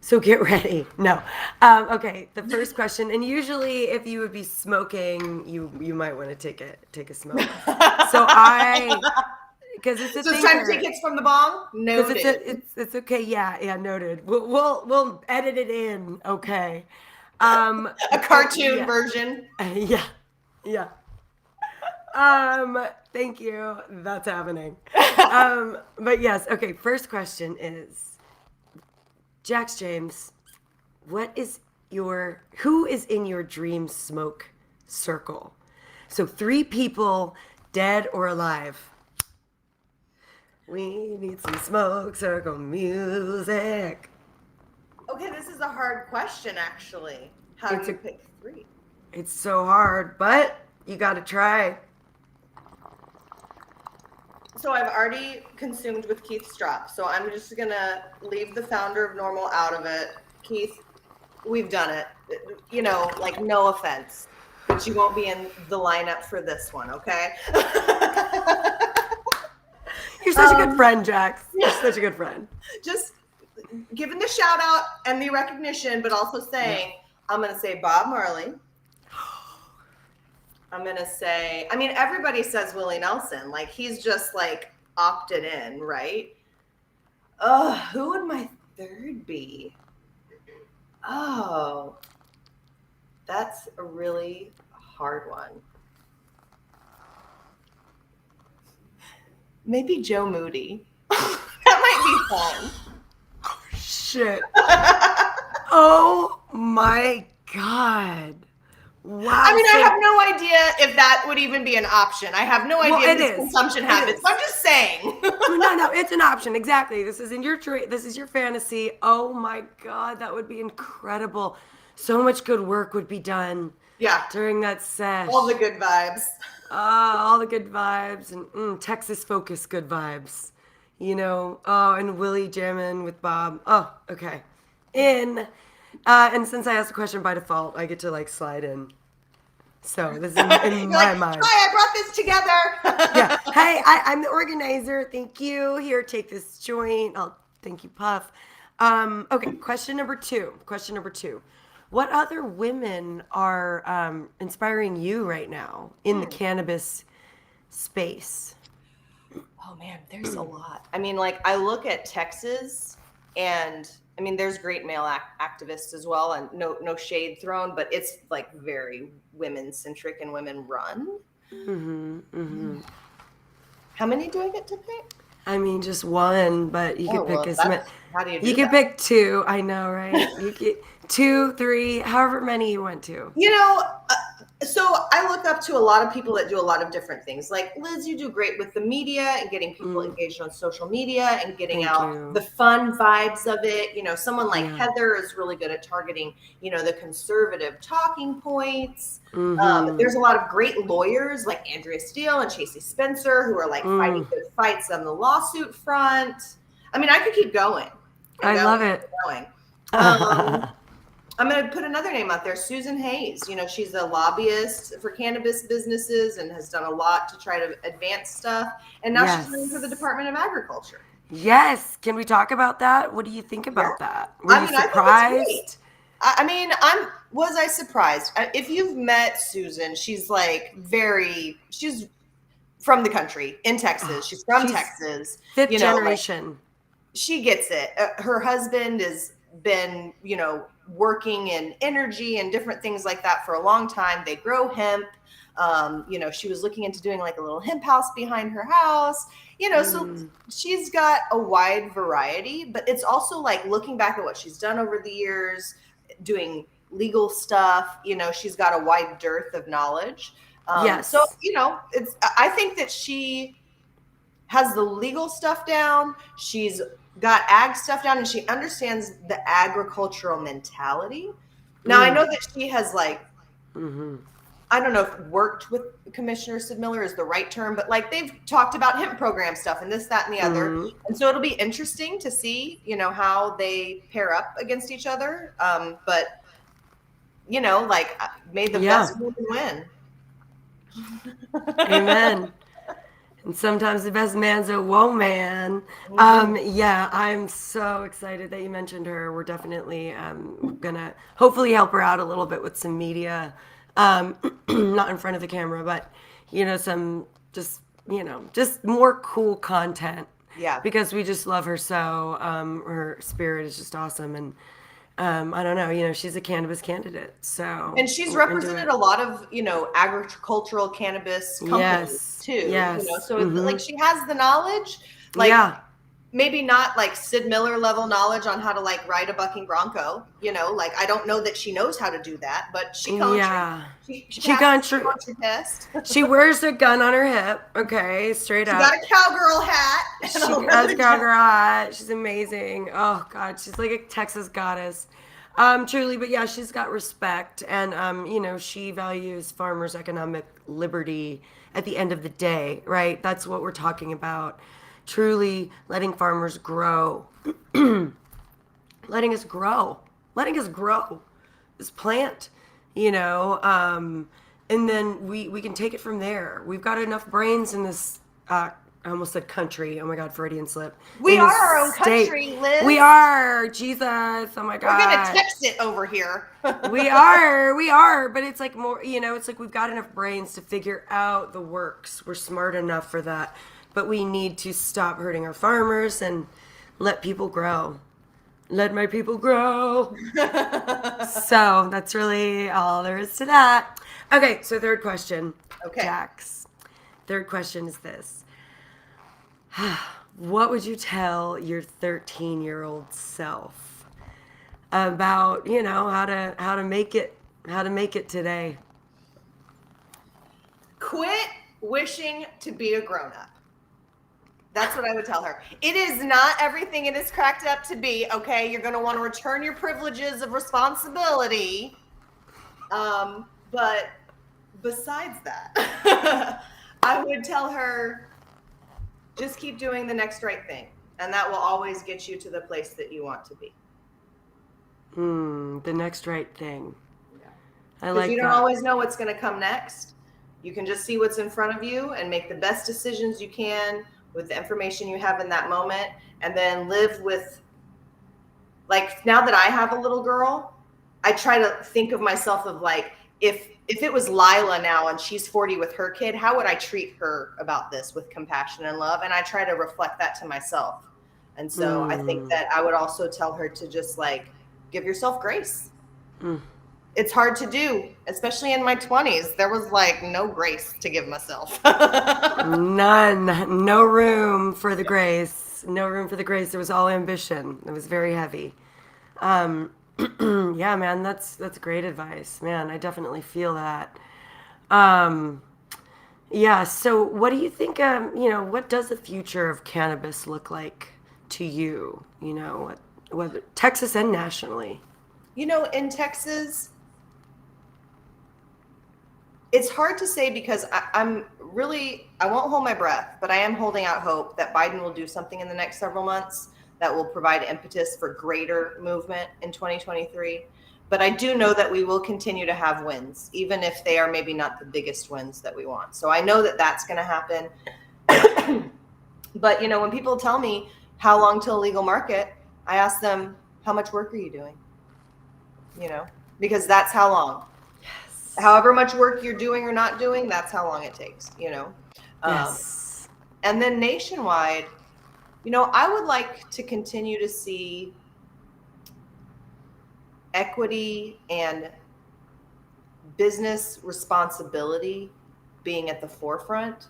A: So get ready. No. Okay, the first question, and usually if you would be smoking, you might want to take a smoke. Because it's a
B: so
A: thing.
B: So time tickets from the bong? Noted.
A: It's okay. Yeah, noted. We'll edit it in. Okay. A
B: cartoon version.
A: Yeah. Thank you. That's happening. But yes. Okay. First question is, Jax James, who is in your dream smoke circle? So 3 people, dead or alive. We need some smoke circle music.
B: Okay, this is a hard question, actually. How do you pick 3?
A: It's so hard, but you got to try.
B: So I've already consumed with Keith Strop, so I'm just going to leave the founder of Normal out of it. Keith, we've done it. You know, like, no offense, but you won't be in the lineup for this one, okay?
A: You're such a good friend, Jax. You're such a good friend.
B: Just giving the shout out and the recognition, but also saying, I'm going to say Bob Marley. I'm going to say, I mean, everybody says Willie Nelson. Like, he's just like opted in, right? Who would my 3rd be? Oh, that's a really hard one. Maybe Joe Moody. That might be fun.
A: Oh, shit. Oh my God. Wow.
B: I mean, I have no idea if that would even be an option. I have no idea if it's consumption habits. I'm just saying.
A: No, it's an option. Exactly. This is in your this is your fantasy. Oh my God, that would be incredible. So much good work would be done.
B: Yeah.
A: During that sesh.
B: All the good vibes.
A: All the good vibes and Texas focused good vibes. You know, and Willie jamming with Bob. Oh, okay. And since I asked the question by default, I get to like slide in So this is in my mind.
B: Hi, I brought this together.
A: Yeah. Hey, I'm the organizer. Thank you. Here, take this joint. Thank you, Puff. Okay, question number two. What other women are inspiring you right now in the cannabis space?
B: Oh man, there's a lot. I mean, like I look at Texas, and I mean, there's great male activists as well, and no shade thrown, but it's like very women centric and women run. How many do I get to pick?
A: I mean, just one, but you could pick as many.
B: How do you do
A: You could
B: that?
A: pick two. I know, right? You could 2, 3, however many you want to.
B: You know, so I look up to a lot of people that do a lot of different things. Like Liz, you do great with the media and getting people engaged on social media and getting
A: Thank
B: out
A: you.
B: the fun vibes of it. You know, someone like
A: Yeah.
B: Heather is really good at targeting, you know, the conservative talking points.
A: Mm-hmm.
B: There's a lot of great lawyers like Andrea Steele and Chasey Spencer who are like fighting good fights on the lawsuit front. I mean, I could keep going.
A: I love it.
B: I'm going to put another name out there, Susan Hayes. You know, she's a lobbyist for cannabis businesses and has done a lot to try to advance stuff. And now she's running for the Department of Agriculture.
A: Yes. Can we talk about that? What do you think about that? Were you surprised?
B: I mean, was I surprised? If you've met Susan, she's like she's from the country in Texas. She's from Texas.
A: Fifth
B: you know,
A: generation.
B: Like, she gets it. Her husband has been, you know, working in energy and different things like that for a long time. They grow hemp. You know, she was looking into doing like a little hemp house behind her house, you know, so she's got a wide variety, but it's also like looking back at what she's done over the years, doing legal stuff, you know, she's got a wide dearth of knowledge.
A: Yes.
B: So, you know, I think that she has the legal stuff down. She's got ag stuff down, and she understands the agricultural mentality. Now, I know that she has like, I don't know if worked with Commissioner Sid Miller is the right term, but like they've talked about hemp program stuff and this, that, and the other. And so it'll be interesting to see, you know, how they pair up against each other. But, you know, like may the best woman win.
A: Amen. And sometimes the best man's a whoa man. Yeah, I'm so excited that you mentioned her. We're definitely gonna hopefully help her out a little bit with some media, not in front of the camera, but you know, some just more cool content.
B: Yeah.
A: Because we just love her so. Her spirit is just awesome, and I don't know, you know, she's a cannabis candidate, so.
B: And she's represented a lot of, you know, agricultural cannabis companies too.
A: Yes.
B: You know, so like she has the knowledge, like maybe not like Sid Miller level knowledge on how to like ride a bucking bronco, you know, like I don't know that she knows how to do that, but she country. She country test.
A: She wears a gun on her hip, okay, straight up.
B: She got a cowgirl hat.
A: She has a cowgirl hat. She's amazing. Oh God, she's like a Texas goddess. Truly, but yeah, she's got respect, and you know, she values farmers' economic liberty at the end of the day, right? That's what we're talking about. Truly letting farmers grow, letting us grow this plant, you know, and then we can take it from there. We've got enough brains in this. I almost said country. Oh my God, Freudian slip.
B: We are our own country, Liz.
A: We are. Jesus. Oh my God.
B: We're gonna text it over here.
A: We are. But it's like more, you know, it's like we've got enough brains to figure out the works. We're smart enough for that. But we need to stop hurting our farmers and let people grow. Let my people grow. So that's really all there is to that. Okay, so third question.
B: Okay.
A: Jax. Third question is this. What would you tell your 13-year-old self about, you know, how to make it today?
B: Quit wishing to be a grown-up. That's what I would tell her. It is not everything it is cracked up to be, okay? You're going to want to return your privileges of responsibility. But besides that, I would tell her, just keep doing the next right thing. And that will always get you to the place that you want to be.
A: The next right thing.
B: Yeah.
A: I
B: Because
A: like
B: you don't
A: that.
B: always know what's going to come next. You can just see what's in front of you and make the best decisions you can with the information you have in that moment, and then live with, like, now that I have a little girl, I try to think of myself of like, if it was Lila now and she's 40 with her kid, how would I treat her about this with compassion and love? And I try to reflect that to myself. And so I think that I would also tell her to just like give yourself grace. It's hard to do, especially in my 20s. There was like no grace to give myself.
A: None. No room for the grace. No room for the grace. It was all ambition. It was very heavy. Yeah, man, that's great advice. Man, I definitely feel that. Yeah, so what do you think, what does the future of cannabis look like to you? Whether Texas and nationally.
B: In Texas, it's hard to say because I won't hold my breath, but I am holding out hope that Biden will do something in the next several months that will provide impetus for greater movement in 2023. But I do know that we will continue to have wins, even if they are maybe not the biggest wins that we want. So I know that that's going to happen. But, when people tell me how long till legal market, I ask them, how much work are you doing? Because that's how long. However much work you're doing or not doing, that's how long it takes,
A: Yes.
B: And then nationwide, I would like to continue to see equity and business responsibility being at the forefront.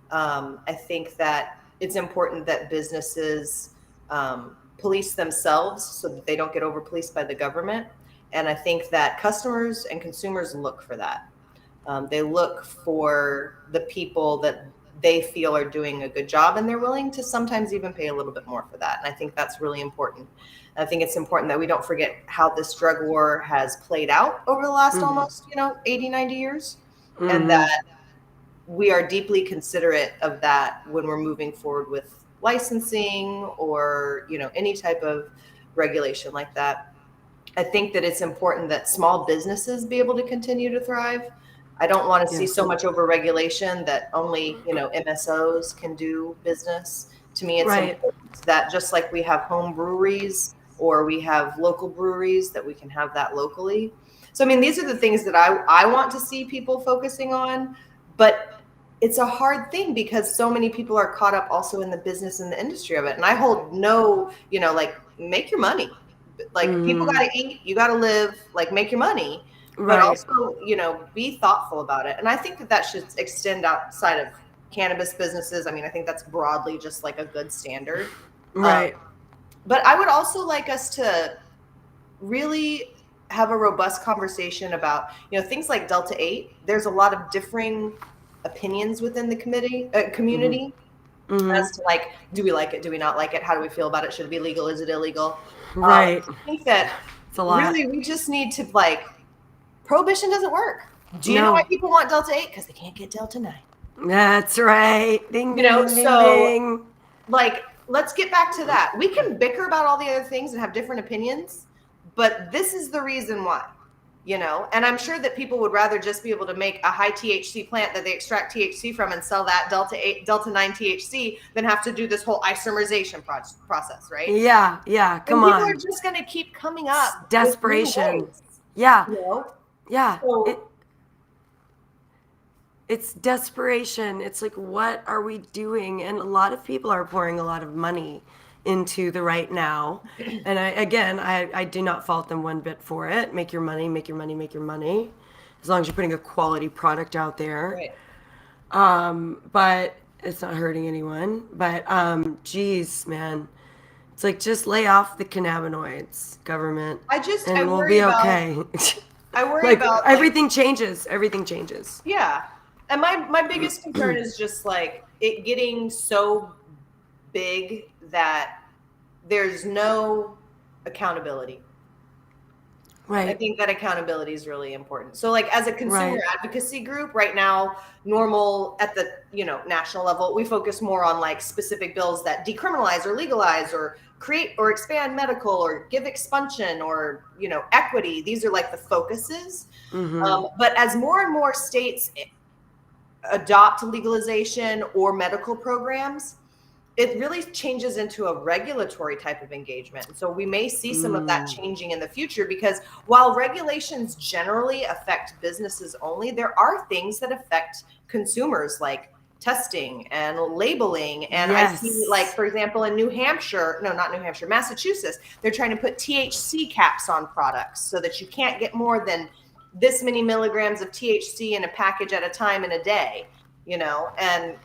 B: I think that it's important that businesses police themselves so that they don't get over policed by the government. And I think that customers and consumers look for that. They look for the people that they feel are doing a good job, and they're willing to sometimes even pay a little bit more for that. And I think that's really important. I think it's important that we don't forget how this drug war has played out over the last almost, 80, 90 years, and that we are deeply considerate of that when we're moving forward with licensing or, any type of regulation like that. I think that it's important that small businesses be able to continue to thrive. I don't want to see so much overregulation that only, MSOs can do business. To me, it's important that just like we have home breweries or we have local breweries, that we can have that locally. So, I mean, these are the things that I want to see people focusing on, but it's a hard thing because so many people are caught up also in the business and the industry of it. And I hold no, like, make your money. Like, people got to eat, you got to live, like, make your money, but also, be thoughtful about it. And I think that should extend outside of cannabis businesses. I mean, I think that's broadly just like a good standard.
A: Right.
B: But I would also like us to really have a robust conversation about, things like Delta 8. There's a lot of differing opinions within the community as to, like, do we like it? Do we not like it? How do we feel about it? Should it be legal? Is it illegal?
A: Right.
B: I think that
A: It's a lot.
B: really we just need to, like, prohibition doesn't work. Do you know why people want Delta 8? Because they can't get Delta 9.
A: That's right. Ding, ding, ding,
B: so
A: ding.
B: Like, let's get back to that. We can bicker about all the other things and have different opinions, but this is the reason why. And I'm sure that people would rather just be able to make a high THC plant that they extract THC from and sell that Delta 9 THC than have to do this whole isomerization process, right?
A: Yeah, come on.
B: People are just going to keep coming up.
A: It's desperation.
B: With
A: Yeah. Yeah.
B: So,
A: It's desperation. It's like, what are we doing? And a lot of people are pouring a lot of money into the right now. And I do not fault them one bit for it. Make your money, make your money, make your money. As long as you're putting a quality product out there.
B: right.
A: But it's not hurting anyone. But geez, man. It's like, just lay off the cannabinoids, government.
B: I
A: we'll
B: worry
A: be
B: about,
A: okay.
B: I worry about
A: everything changes. Everything changes.
B: Yeah. And my biggest concern is just like it getting so big that there's no accountability.
A: Right.
B: I think that accountability is really important. So like as a consumer advocacy group right now, normal at the, national level, we focus more on like specific bills that decriminalize or legalize or create or expand medical or give expunction or, equity. These are like the focuses. But as more and more states adopt legalization or medical programs, it really changes into a regulatory type of engagement. So we may see some of that changing in the future, because while regulations generally affect businesses only, there are things that affect consumers, like testing and labeling. And I see, like, for example, in Massachusetts, they're trying to put THC caps on products so that you can't get more than this many milligrams of THC in a package at a time in a day, and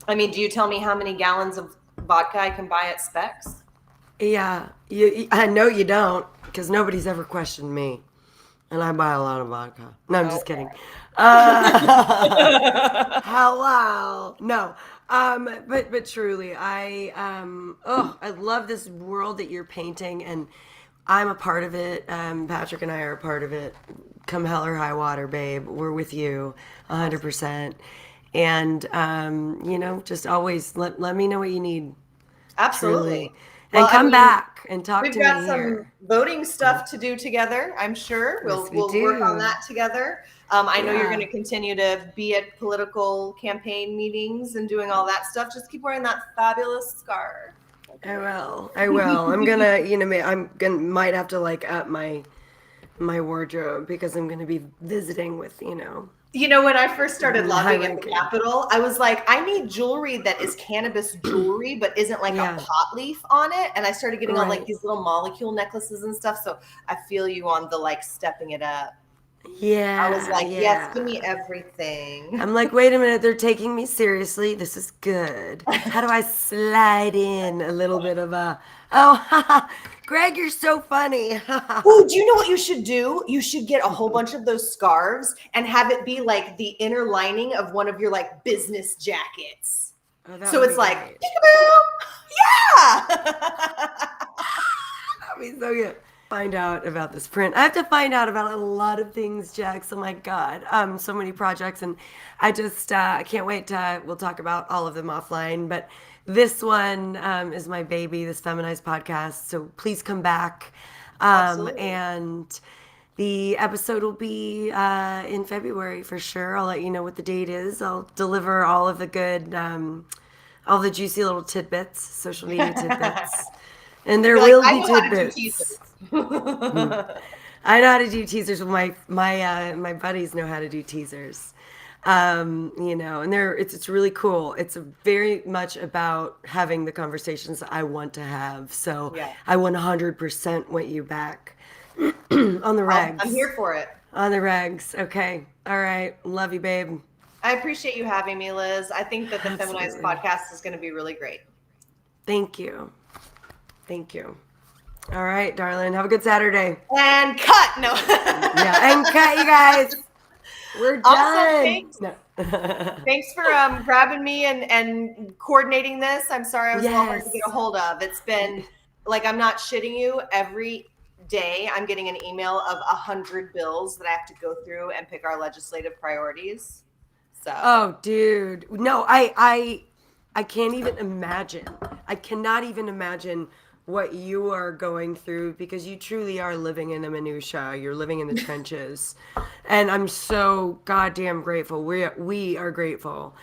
B: I mean, do you tell me how many gallons of vodka I can buy at Specs?
A: Yeah. I know you don't, because nobody's ever questioned me. And I buy a lot of vodka. No, I'm just kidding. Hello. No. But truly, I love this world that you're painting, and I'm a part of it. Patrick and I are a part of it. Come hell or high water, babe. We're with you 100%. And, just always let me know what you need.
B: Absolutely.
A: Truly. And come back and talk to me here.
B: We've got some voting stuff to do together, I'm sure. We'll work on that together. I know you're going to continue to be at political campaign meetings and doing all that stuff. Just keep wearing that fabulous scarf.
A: Okay. I will. I'm gonna, might have to like up my wardrobe, because I'm gonna be visiting with,
B: When I first started lobbying at the Capitol, I was like, I need jewelry that is cannabis jewelry, but isn't like a pot leaf on it. And I started getting on like these little molecule necklaces and stuff. So I feel you on the like stepping it up.
A: Yeah.
B: I was like, yes, give me everything.
A: I'm like, wait a minute, they're taking me seriously. This is good. How do I slide in a little bit of Greg, you're so funny.
B: Oh, do you know what you should do? You should get a whole bunch of those scarves and have it be like the inner lining of one of your like business jackets. So it's like, yeah.
A: That'd be so good. Find out about this print. I have to find out about a lot of things, Jax. Oh my God. So many projects, and I just I can't wait we'll talk about all of them offline, but this one is my baby, this Feminized podcast. So please come back. And the episode will be in February for sure. I'll let you know what the date is. I'll deliver all of the good, all the juicy little tidbits, social media tidbits. And there will be tidbits. I know how to do teasers. My buddies know how to do teasers. And it's really cool. It's very much about having the conversations that I want to have. So I 100% want you back on the regs.
B: I'm here for it.
A: On the regs. Okay. All right. Love you, babe.
B: I appreciate you having me, Liz. I think that the Feminized podcast is going to be really great.
A: Thank you. All right, darling. Have a good Saturday.
B: And cut. No.
A: And cut, you guys. We're done.
B: Awesome. Thanks for grabbing me and coordinating this. I'm sorry I was hard to get a hold of. It's been like, I'm not shitting you. Every day I'm getting an email of 100 bills that I have to go through and pick our legislative priorities. So.
A: Oh, dude. No, I can't even imagine. I cannot even imagine what you are going through, because you truly are living in the minutia. You're living in the trenches, and I'm so goddamn grateful. We are grateful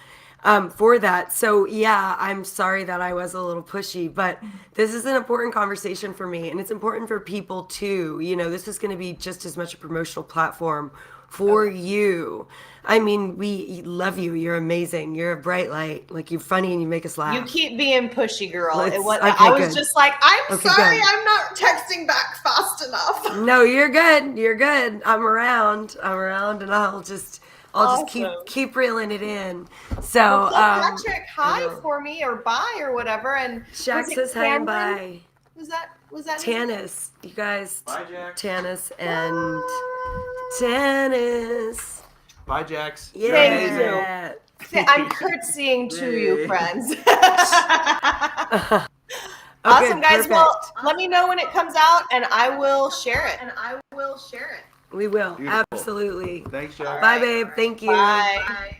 A: for that. So yeah, I'm sorry that I was a little pushy, but this is an important conversation for me, and it's important for people too. This is going to be just as much a promotional platform for you. I mean, we love you. You're amazing. You're a bright light. Like, you're funny and you make us laugh.
B: You keep being pushy, girl. I was just like, I'm sorry, good. I'm not texting back fast enough.
A: No, you're good. You're good. I'm around, and I'll just keep reeling it in. So,
B: Patrick, hi for me, or bye, or whatever. And
A: Jack says hi and bye.
B: Was that
A: Tannis? You guys.
C: Bye, Jack.
A: Tannis and Tannis.
C: Bye, Jax.
A: Yeah.
B: Thank you. I'm curtsying to you, friends. Awesome, guys.
A: Perfect.
B: Well, let me know when it comes out, and I will share it.
A: We will.
C: Beautiful.
A: Absolutely.
C: Thanks, Jack.
A: Bye, babe. Thank you.
B: Bye.